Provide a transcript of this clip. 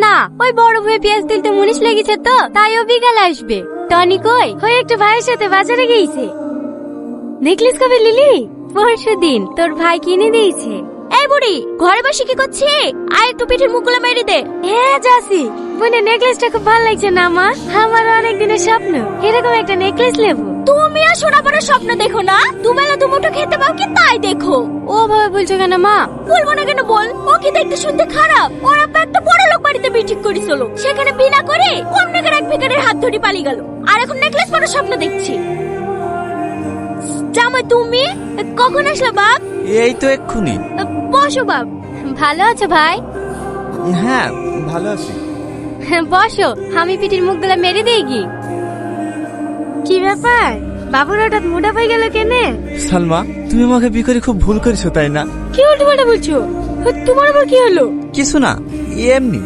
না, ওই বড় ভাই পেঁয়াজ তুলতে মুনিশ লেগেছে তো, তাই ও বিকালে আসবে। টনি কই? ওই একটা ভাইয়ের সাথে বাজারে গিয়েছে। নেকলেস কবে লিলি? পরশু দিন তোর ভাই কিনে দিয়েছে। এই বুড়ি, ঘরে বসে কি করছিস? আয় একটু পিঠের মুখগুলো মেরে দে। হ্যাঁ যাসি। বোনের নেকলেসটা খুব ভালো লাগছে না মা? আমার অনেক দিনের স্বপ্ন এরকম একটা নেকলেস নেব। তুমি আর সোনা বড় স্বপ্ন দেখো না, দুবেলা দুমুঠো খেতে পাও কি তাই দেখো। ও ভাবে বলছো কেন মা? বলবো না কেন বল? ও কি দেখতে শুনতে খারাপ? ওর আব্বা একটা বড় লোক বাড়িতে বিয়ে ঠিক করেছিল, সেখানে বিনা করে অন্য এক ভিখারির হাত ধরে পালিয়ে গেল, আর এখন নেকলেস বড় স্বপ্ন দেখছি। জামাই তুমি কখন আসলে বাপ? এই তো এক্ষুনি। বসো বাপ। ভালো আছো ভাই? হ্যাঁ ভালো আছি। বসো, আমি পিঠির মুখগুলো মেরে দেই কি? কি ব্যাপার, বাবুর হঠাৎ মোটা হয়ে গেল কেনে? সালমা, তুমি আমাকে বিয়ে করে খুব ভুল করেছো তাই না? কি উল্টো পাল্টা বলছো? তোমার আবার কি হলো? কিছু না, এমনি।